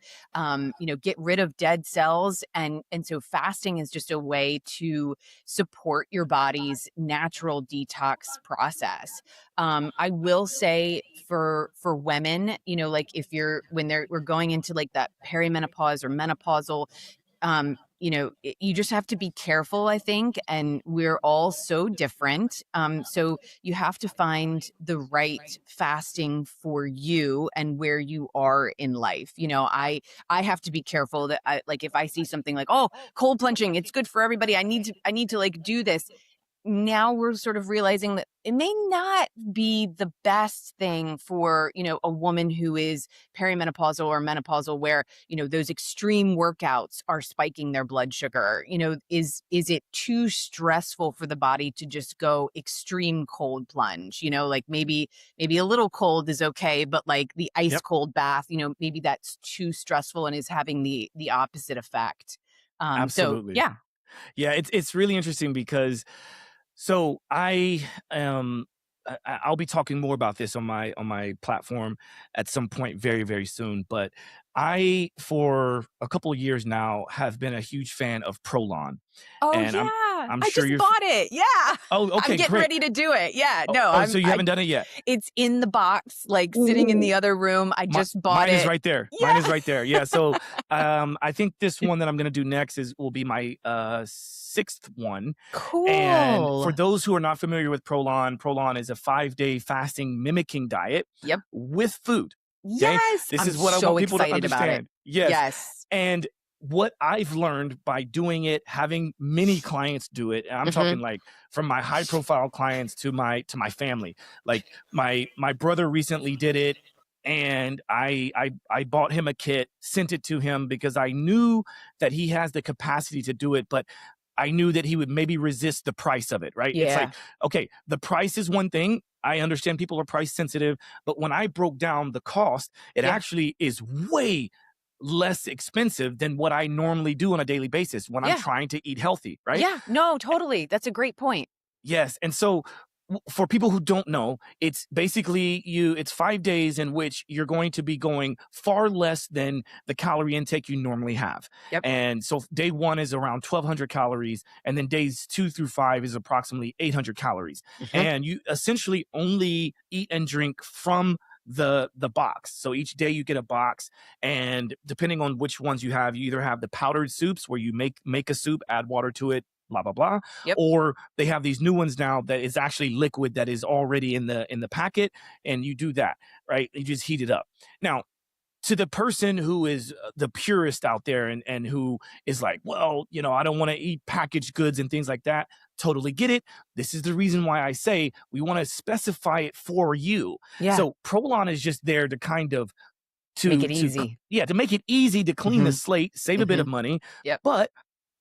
get rid of dead cells. And so fasting is just a way to support your body's natural detox process. I will say for women, like we're going into like that perimenopause or menopausal, you just have to be careful, I think. And we're all so different. So you have to find the right fasting for you and where you are in life. I have to be careful that if I see something like, oh, cold plunging, it's good for everybody, I need to like do this. now we're sort of realizing that it may not be the best thing for, a woman who is perimenopausal or menopausal, where, those extreme workouts are spiking their blood sugar. Is it too stressful for the body to just go extreme cold plunge? Like maybe a little cold is okay, but like the ice Yep. cold bath, maybe that's too stressful and is having the opposite effect. So Absolutely. yeah. Yeah, it's really interesting because so I'll be talking more about this on my platform at some point very, very soon. But I, for a couple of years now, have been a huge fan of Prolon. Oh And yeah, I'm I sure just you're bought it. Yeah. oh, I'm okay, getting great. ready to do it. Yeah. Oh, No, oh, so you haven't done it yet. it's in the box, like sitting in Ooh. the other room. I just bought Mine is it. right there. Mine is Yeah. right there. Yeah. So I think this one that I'm gonna do next will be my sixth one. And for Cool. those who are not familiar with Prolon, Prolon is a 5-day fasting mimicking diet Yep. with food. Okay. Yes. This I'm is what I so want people to excited about it. understand. Yes. Yes. And what I've learned by doing it, having many clients do it, and I'm Hmm. talking like from my high profile clients to my family. Like my brother recently did it, and I bought him a kit, sent it to him because I knew that he has the capacity to do it, but I knew that he would maybe resist the price of it, right? It's Yeah. like, okay, the price is one thing. I understand people are price sensitive, but when I broke down the cost, it Yeah. actually is way less expensive than what I normally do on a daily basis when I'm Yeah. trying to eat healthy, right? Yeah. No, totally. That's a great point. Yes. And so for people who don't know, it's basically it's 5 days in which you're going to be going far less than the calorie intake you normally have. Yep. And so day 1 is around 1,200 calories. And then days 2 through 5 is approximately 800 calories. Hmm. And you essentially only eat and drink from the box. So each day you get a box, and depending on which ones you have, you either have the powdered soups where you make a soup, add water to it, blah blah blah, Yep. or they have these new ones now that is actually liquid that is already in the packet, and you do that, right? You just heat it up. Now, to the person who is the purist out there and who is like, well, I don't want to eat packaged goods and things like that. Totally get it. This is the reason why I say we want to specify it for you. Yeah. So Prolon is just there to kind of Make it easy. to make it easy to clean the Mhm. slate, save a bit of Mhm. money. Yep. But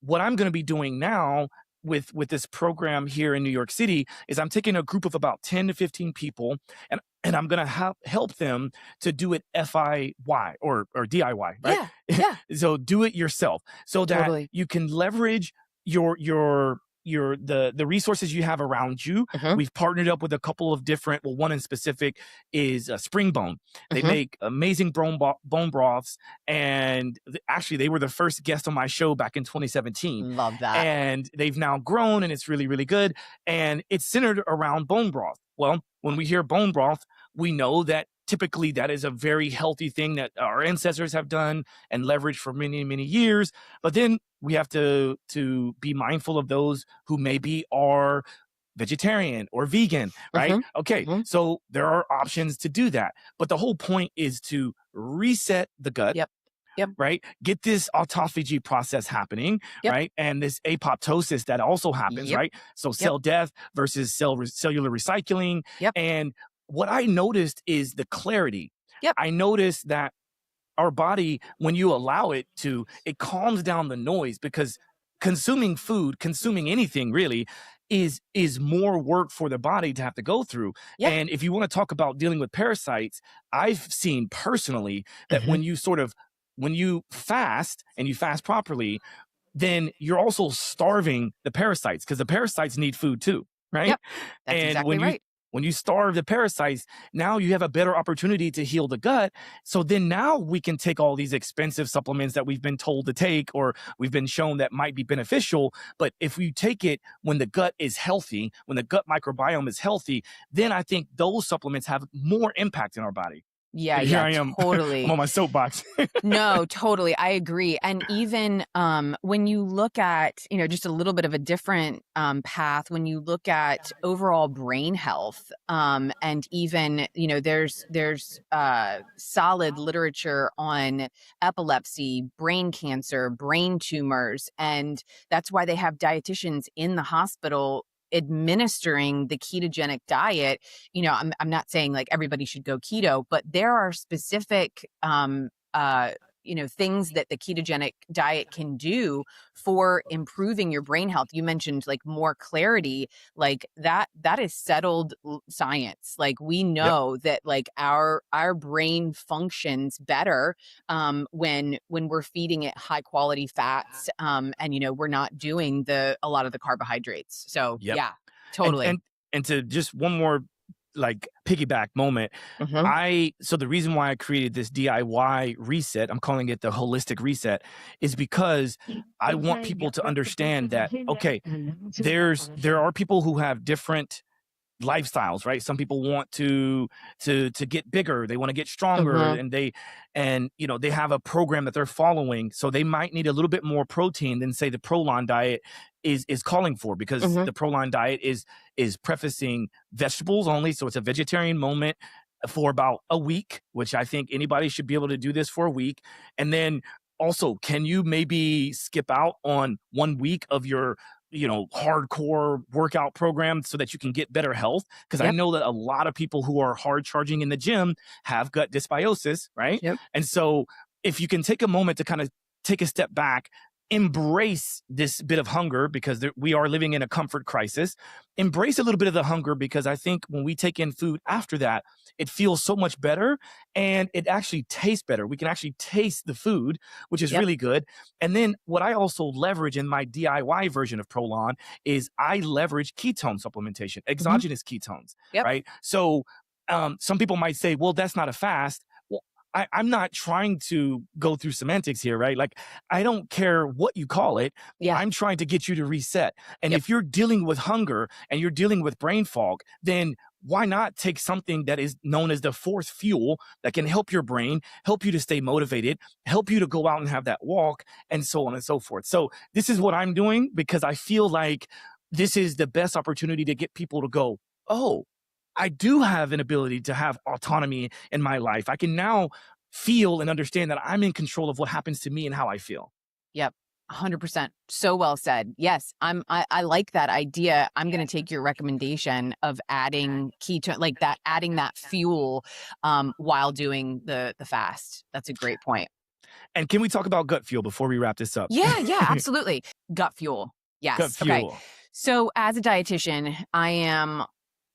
what I'm going to be doing now with this program here in New York City is I'm taking a group of about 10 to 15 people, and I'm going to help them to do it FIY or DIY, right? Yeah. Yeah. So do it yourself so that Totally. you can leverage the resources you have around you. Mhm. We've partnered up with a couple of different, well, one in specific is Springbone. They Mhm. make amazing bone broths, and actually they were the first guest on my show back in 2017. Love that. And they've now grown, and it's really, really good. And it's centered around bone broth. Well, when we hear bone broth, we know that typically that is a very healthy thing that our ancestors have done and leveraged for many, many years. But then we have to be mindful of those who maybe are vegetarian or vegan, right? Mhm. Okay, Mhm. so there are options to do that. But the whole point is to reset the gut. Yep. Yep. Right? Get this autophagy process happening, Yep. right? And this apoptosis that also happens, Yep. right? So Yep. cell death versus cellular recycling. Yep. And what I noticed is the clarity. Yep. I noticed that our body, when you allow it to, it calms down the noise, because consuming food, consuming anything really, is more work for the body to have to go through. Yeah. And if you want to talk about dealing with parasites, I've seen personally that Mhm. when you fast and you fast properly, then you're also starving the parasites, because the parasites need food too, right? Yep. That's And exactly right. when you starve the parasites, now you have a better opportunity to heal the gut. So then now we can take all these expensive supplements that we've been told to take, or we've been shown that might be beneficial. But if we take it when the gut is healthy, when the gut microbiome is healthy, then I think those supplements have more impact in our body. Yeah. And here Yeah. I am. I'm Totally. on my soapbox. No, totally. I agree. And even when you look at, just a little bit of a different path, when you look at overall brain health, and even, there's solid literature on epilepsy, brain cancer, brain tumors. And that's why they have dietitians in the hospital administering the ketogenic diet, I'm not saying like everybody should go keto, but there are specific things that the ketogenic diet can do for improving your brain health. You mentioned like more clarity, like that is settled science. Like we Yep. know that like our brain functions better when we're feeding it high quality fats, and we're not doing a lot of the carbohydrates. So Yep. yeah, And totally. and to just one more like piggyback moment, so the reason why I created this DIY reset, I'm calling it the holistic reset, is because I want people to understand that, okay, there are people who have different lifestyles, right? Some people want to get bigger, they want to get stronger, and they have a program that they're following, so they might need a little bit more protein than say the Proline diet is calling for, because the Proline diet is prefacing vegetables only, so it's a vegetarian moment for about a week, which I think anybody should be able to do this for a week. And then also, can you maybe skip out on 1 week of your hardcore workout program so that you can get better health? Because I know that a lot of people who are hard charging in the gym have gut dysbiosis, right? And so if you can take a moment to kind of take a step back, embrace this bit of hunger, because we are living in a comfort crisis. Embrace a little bit of the hunger, because I think when we take in food after that, it feels so much better and it actually tastes better. We can actually taste the food, which is really good. And then what I also leverage in my DIY version of Prolon is I leverage ketone supplementation, exogenous ketones, right? So some people might say, well, that's not a fast. I'm not trying to go through semantics here, right? Like, I don't care what you call it. I'm trying to get you to reset. And if you're dealing with hunger and you're dealing with brain fog, then why not take something that is known as the fourth fuel that can help your brain, help you to stay motivated, help you to go out and have that walk, and so on and so forth. So this is what I'm doing, because I feel like this is the best opportunity to get people to go, oh, I do have an ability to have autonomy in my life. I can now feel and understand that I'm in control of what happens to me and how I feel. Yep. 100%. So well said. Yes. I like that idea. I'm going to take your recommendation of adding ketone, like that, adding that fuel, while doing the fast. That's a great point. And can we talk about gut fuel before we wrap this up? Yeah, absolutely. Gut fuel. Yes. Gut fuel. Okay. So as a dietitian,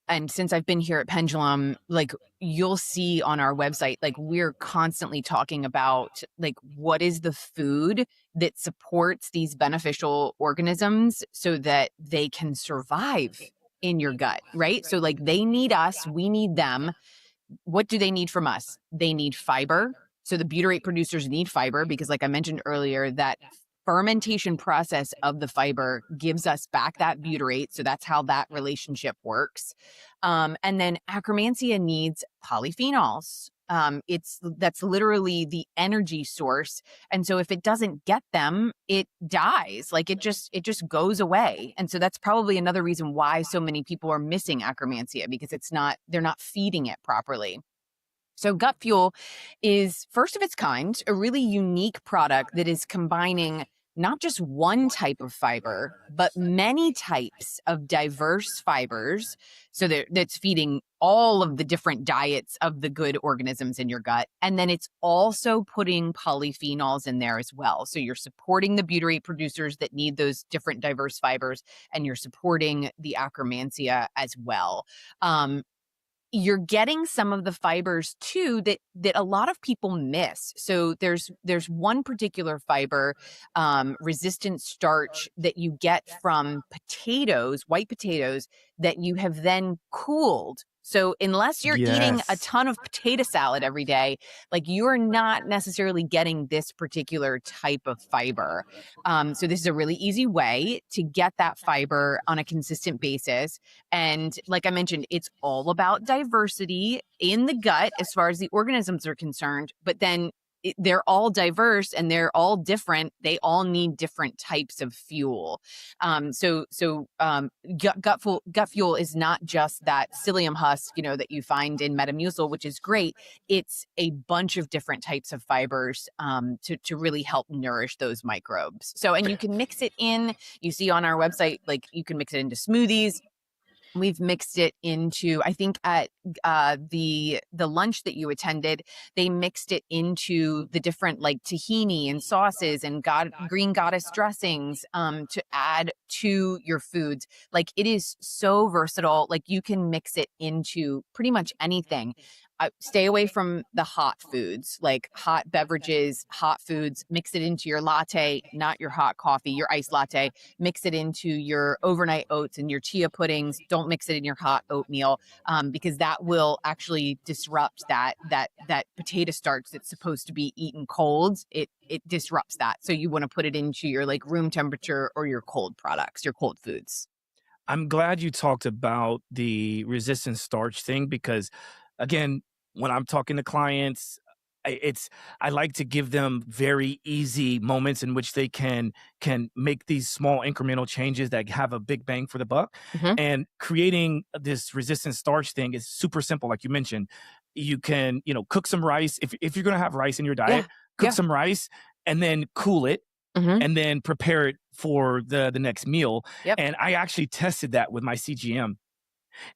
and since I've been here at Pendulum, like you'll see on our website, like we're constantly talking about like what is the food that supports these beneficial organisms so that they can survive in your gut, right? So like they need us, we need them. What do they need from us? They need fiber. So the butyrate producers need fiber because, like I mentioned earlier, that fermentation process of the fiber gives us back that butyrate. So that's how that relationship works. And then Akkermansia needs polyphenols. That's literally the energy source. And so if it doesn't get them, it dies. Like it just goes away. And so that's probably another reason why so many people are missing Akkermansia, because they're not feeding it properly. So Gut Fuel is first of its kind, a really unique product that is combining not just one type of fiber, but many types of diverse fibers. So that's feeding all of the different diets of the good organisms in your gut. And then it's also putting polyphenols in there as well. So you're supporting the butyrate producers that need those different diverse fibers, and you're supporting the Akkermansia as well. You're getting some of the fibers too that a lot of people miss. So there's one particular fiber, resistant starch, that you get from potatoes, white potatoes, that you have then cooled. So unless you're eating a ton of potato salad every day, like you're not necessarily getting this particular type of fiber. So this is a really easy way to get that fiber on a consistent basis. And like I mentioned, it's all about diversity in the gut as far as the organisms are concerned. But then they're all diverse and they're all different. They all need different types of fuel. Gut fuel is not just that psyllium husk, that you find in Metamucil, which is great. It's a bunch of different types of fibers to really help nourish those microbes. And you can mix it in. You see on our website, like you can mix it into smoothies. We've mixed it into, I think at the lunch that you attended, they mixed it into the different like tahini and sauces and green goddess dressings to add to your foods. Like it is so versatile. Like you can mix it into pretty much anything. Stay away from the hot foods, like hot beverages, hot foods. Mix it into your latte, not your hot coffee, your iced latte. Mix it into your overnight oats and your chia puddings. Don't mix it in your hot oatmeal because that will actually disrupt that potato starch that's supposed to be eaten cold. It disrupts that. So you want to put it into your like room temperature or your cold products, your cold foods. I'm glad you talked about the resistant starch thing because, again, when I'm talking to clients, I like to give them very easy moments in which they can make these small incremental changes that have a big bang for the buck. Mm-hmm. And creating this resistant starch thing is super simple. Like you mentioned, you can, cook some rice. If you're going to have rice in your diet, cook some rice and then cool it. Mm-hmm. And then prepare it for the next meal. Yep. And I actually tested that with my CGM.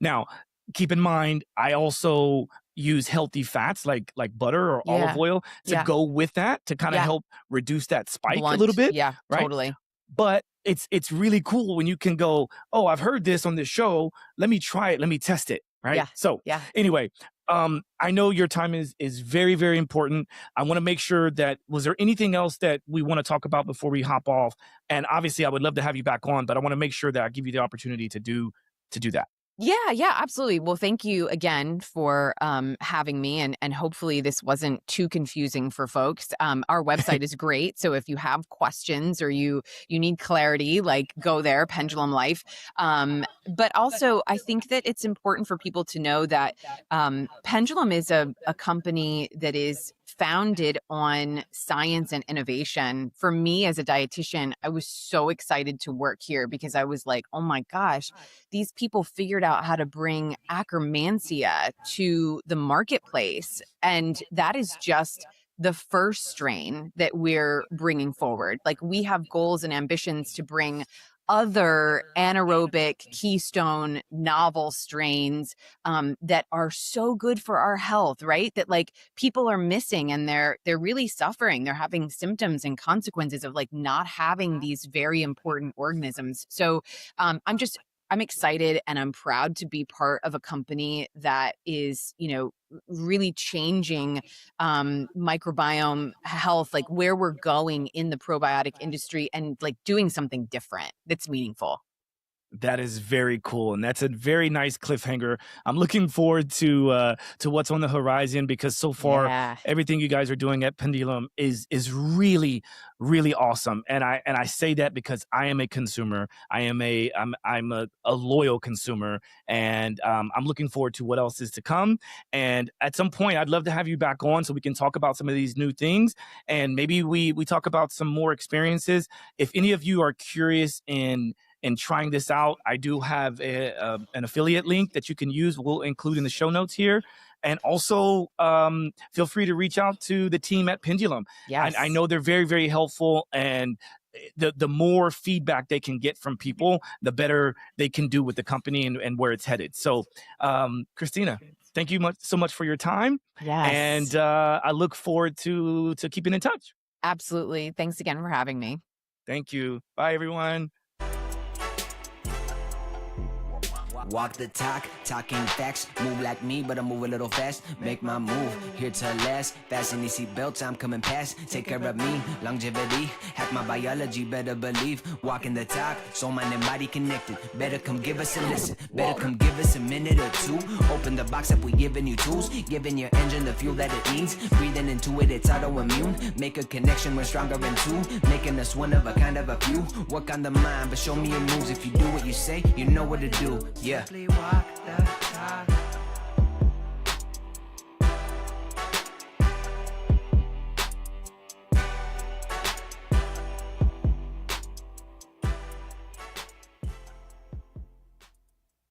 Now, keep in mind, I also use healthy fats like butter or olive oil to go with that to kind of help reduce that spike a little bit. Yeah, right? Totally. But it's really cool when you can go, oh, I've heard this on this show. Let me try it. Let me test it. Right. Yeah. So anyway, I know your time is very, very important. I want to make sure that, was there anything else that we want to talk about before we hop off? And obviously I would love to have you back on, but I want to make sure that I give you the opportunity to do that. Yeah, absolutely. Well, thank you again for having me, and hopefully this wasn't too confusing for folks. Our website is great, so if you have questions or you need clarity, like go there, Pendulum Life. But also, I think that it's important for people to know that Pendulum is a company that is founded on science and innovation. For me as a dietitian, I was so excited to work here because I was like, oh my gosh, these people figured out how to bring Akkermansia to the marketplace. And that is just the first strain that we're bringing forward. Like we have goals and ambitions to bring other anaerobic keystone novel strains that are so good for our health, right? That like people are missing and they're really suffering. They're having symptoms and consequences of like not having these very important organisms. So I'm excited and I'm proud to be part of a company that is, really changing microbiome health, like where we're going in the probiotic industry and like doing something different that's meaningful. That is very cool. And that's a very nice cliffhanger. I'm looking forward to what's on the horizon because so far everything you guys are doing at Pendulum is really, really awesome. And I say that because I am a consumer. I'm a loyal consumer, and I'm looking forward to what else is to come. And at some point, I'd love to have you back on so we can talk about some of these new things. And maybe we talk about some more experiences. If any of you are curious in trying this out, I do have an affiliate link that you can use. We'll include in the show notes here. And also feel free to reach out to the team at Pendulum. Yes. I know they're very, very helpful. And the more feedback they can get from people, the better they can do with the company and where it's headed. So, Christina, thank you so much for your time. Yes. And I look forward to keeping in touch. Absolutely. Thanks again for having me. Thank you. Bye, everyone. Walk the talk, talking facts. Move like me, but I move a little fast. Make my move, here to last. Fasten these seatbelts, I'm coming past. Take care of me, longevity. Hack my biology, better believe. Walking the talk, soul, mind, and body connected. Better come give us a listen. Better come give us a minute or two. Open the box up, we giving you tools. Giving your engine the fuel that it needs. Breathing into it, it's autoimmune. Make a connection, we're stronger in two. Making us one of a kind of a few. Work on the mind, but show me your moves. If you do what you say, you know what to do. Yeah. Walk the